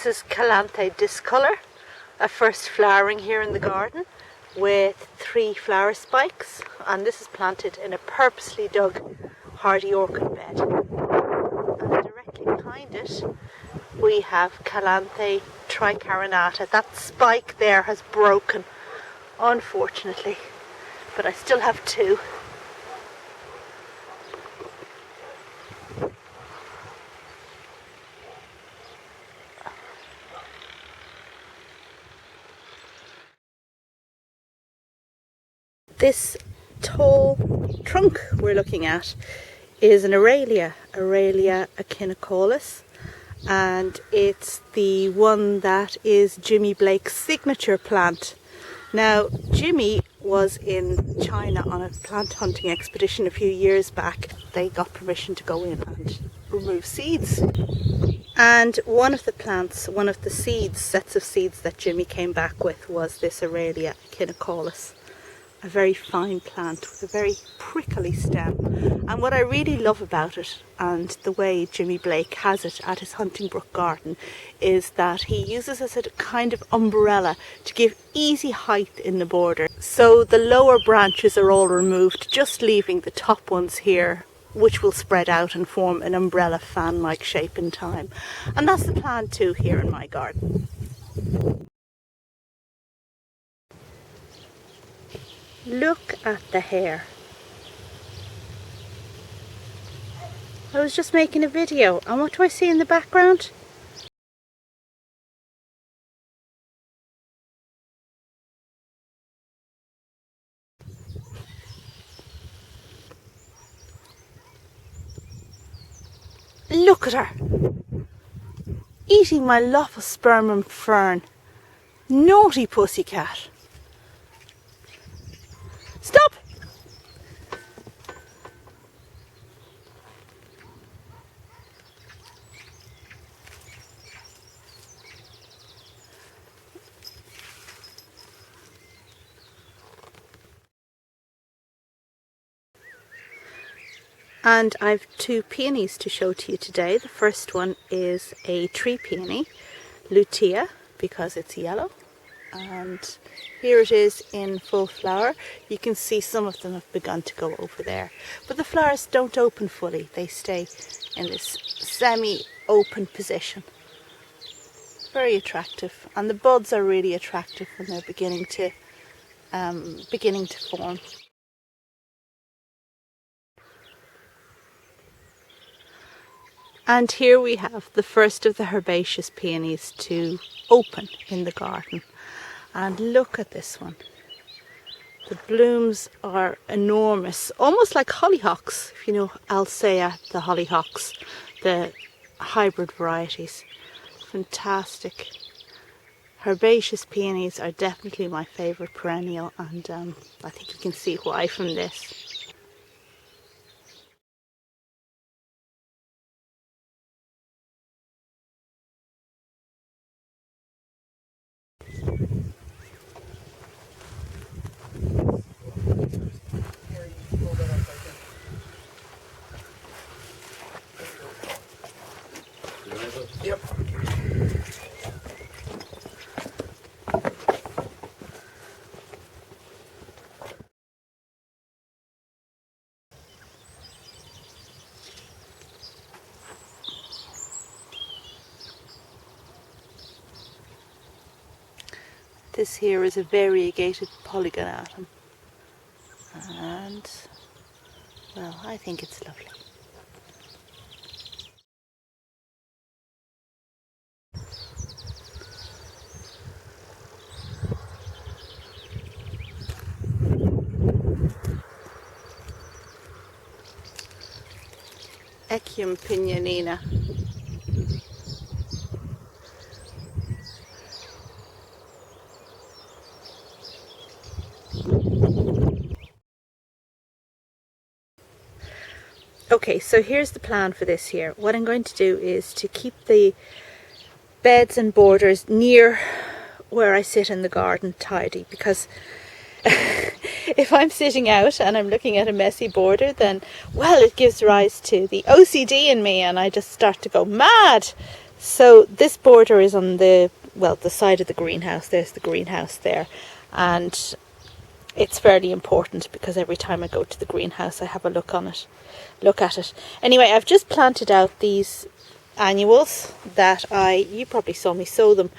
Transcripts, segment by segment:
is Cattleya discolor, a first flowering here in the garden with 3 flower spikes, and this is planted in a purposely dug hardy orchid bed. And directly behind it we have Cattleya tricarinata. That spike there has broken, unfortunately, but I still have 2. This tall trunk we're looking at is an Aurelia echinocaulus, and it's the one that is Jimmy Blake's signature plant. Now, Jimmy was in China on a plant hunting expedition a few years back. They got permission to go in and remove seeds. And one of the sets of seeds that Jimmy came back with was this Aurelia echinocaulus. A very fine plant with a very prickly stem. And what I really love about it, and the way Jimmy Blake has it at his Huntingbrook garden, is that he uses it as a kind of umbrella to give easy height in the border. So the lower branches are all removed, just leaving the top ones here, which will spread out and form an umbrella fan-like shape in time. And that's the plan too here in my garden. Look at the hair. I was just making a video, and what do I see in the background? Look at her! Eating my Lophospermum fern. Naughty pussycat. Stop! And I've 2 peonies to show to you today. The first one is a tree peony, Lutea, because it's yellow. And here it is in full flower. You can see some of them have begun to go over there. But the flowers don't open fully. They stay in this semi-open position. Very attractive. And the buds are really attractive when they're beginning to form. And here we have the first of the herbaceous peonies to open in the garden. And look at this one. The blooms are enormous, almost like hollyhocks, if you know Alcea, the hollyhocks, the hybrid varieties. Fantastic. Herbaceous peonies are definitely my favourite perennial, and I think you can see why from this. Yep. This here is a variegated Polygonatum, and well, I think it's lovely. Echium pignonina. Okay, so here's the plan for this year. What I'm going to do is to keep the beds and borders near where I sit in the garden tidy, because if I'm sitting out and I'm looking at a messy border, then, well, it gives rise to the OCD in me and I just start to go mad. So this border is on the side of the greenhouse. There's the greenhouse there, and it's fairly important because every time I go to the greenhouse I have a look at it. Anyway, I've just planted out these annuals that you probably saw me sow them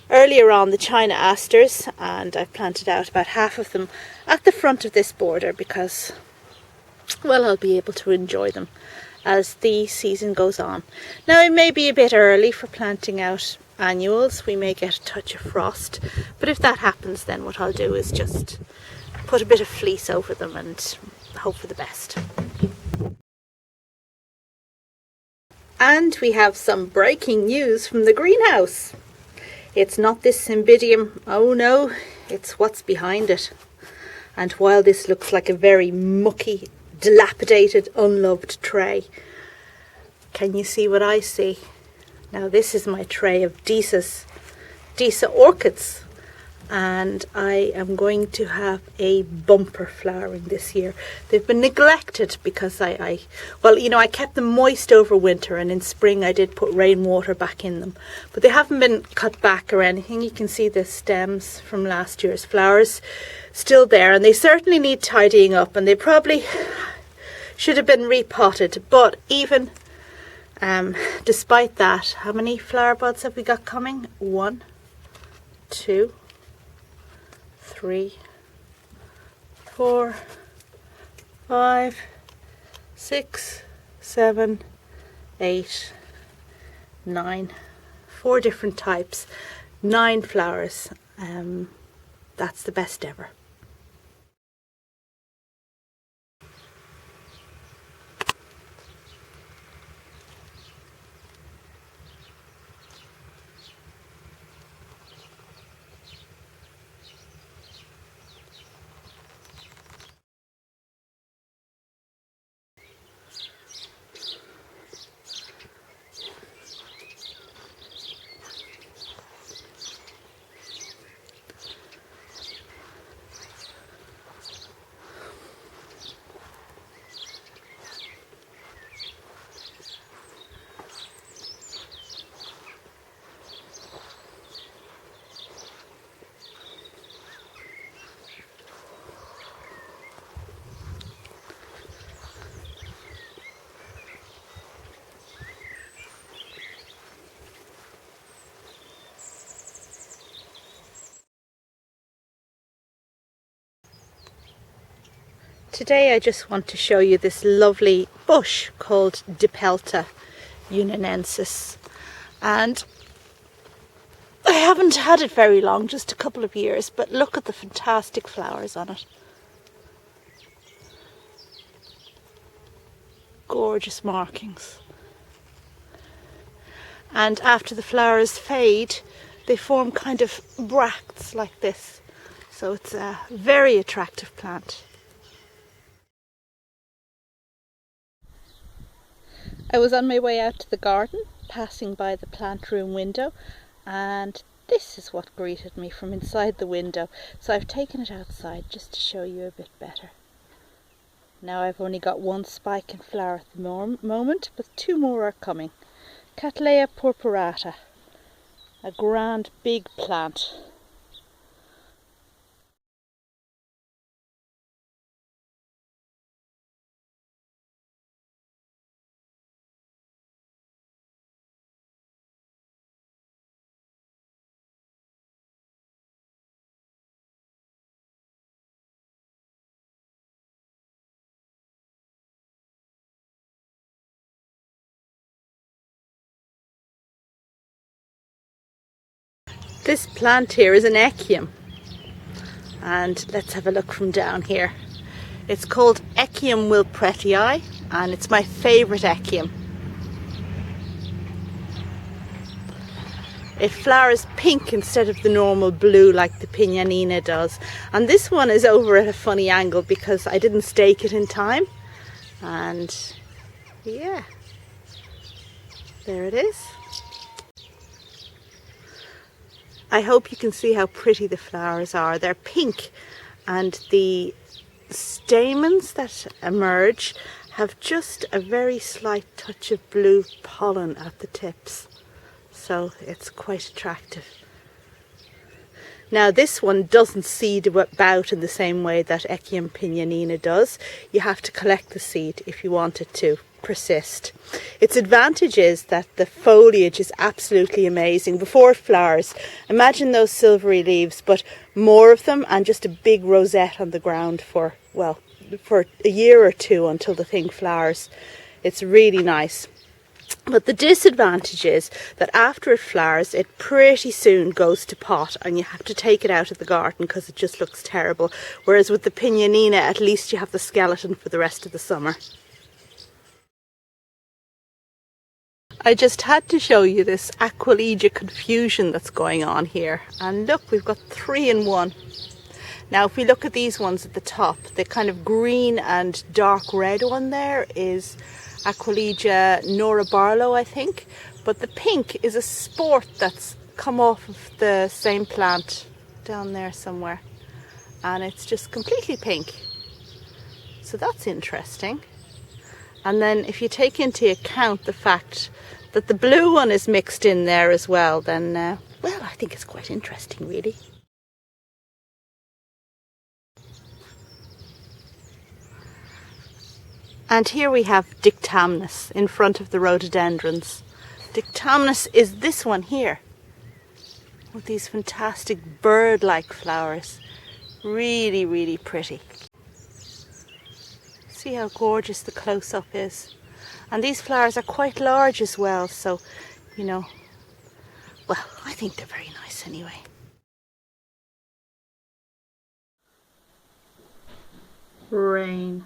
earlier on, the China asters, and I've planted out about half of them at the front of this border because, well, I'll be able to enjoy them as the season goes on. Now, it may be a bit early for planting out annuals. We may get a touch of frost, but if that happens, then what I'll do is just put a bit of fleece over them and hope for the best. And we have some breaking news from the greenhouse. It's not this cymbidium, oh no, it's what's behind it. And while this looks like a very mucky, dilapidated, unloved tray, can you see what I see? Now, this is my tray of Disa orchids, and I am going to have a bumper flowering this year. They've been neglected because I kept them moist over winter, and in spring I did put rainwater back in them, but they haven't been cut back or anything. You can see the stems from last year's flowers still there, and they certainly need tidying up, and they probably should have been repotted. But even despite that, how many flower buds have we got coming? 1, 2, 3, 4, 5, 6, 7, 8, 9. 4 different types, 9 flowers. That's the best ever. Today I just want to show you this lovely bush called Dipelta unionensis, and I haven't had it very long, just a couple of years, but look at the fantastic flowers on it. Gorgeous markings. And after the flowers fade, they form kind of bracts like this, so it's a very attractive plant. I was on my way out to the garden, passing by the plant room window, and this is what greeted me from inside the window. So I've taken it outside just to show you a bit better. Now I've only got 1 spike in flower at the moment, but 2 more are coming. Cattleya purpurata, a grand big plant. This plant here is an echium, and let's have a look from down here. It's called Echium wilpretii, and it's my favourite echium. It flowers pink instead of the normal blue like the Piñanina does, and this one is over at a funny angle because I didn't stake it in time, and yeah, there it is. I hope you can see how pretty the flowers are. They're pink, and the stamens that emerge have just a very slight touch of blue pollen at the tips. so it's quite attractive. Now this one doesn't seed about in the same way that Echium pignonina does. You have to collect the seed if you want it to persist. Its advantage is that the foliage is absolutely amazing. Before it flowers, imagine those silvery leaves, but more of them and just a big rosette on the ground for, well, for a year or two until the thing flowers. It's really nice. But the disadvantage is that after it flowers, it pretty soon goes to pot and you have to take it out of the garden because it just looks terrible. Whereas with the pignonina, at least you have the skeleton for the rest of the summer. I just had to show you this Aquilegia confusion that's going on here. And look, we've got 3 in 1. Now, if we look at these ones at the top, the kind of green and dark red one there is Aquilegia Nora Barlow, I think. But the pink is a sport that's come off of the same plant down there somewhere. And it's just completely pink. So that's interesting. And then if you take into account the fact that the blue one is mixed in there as well, then, well, I think it's quite interesting, really. And here we have Dictamnus in front of the rhododendrons. Dictamnus is this one here, with these fantastic bird-like flowers. Really, really pretty. See how gorgeous the close-up is. And these flowers are quite large as well, so, you know, well, I think they're very nice anyway. Rain.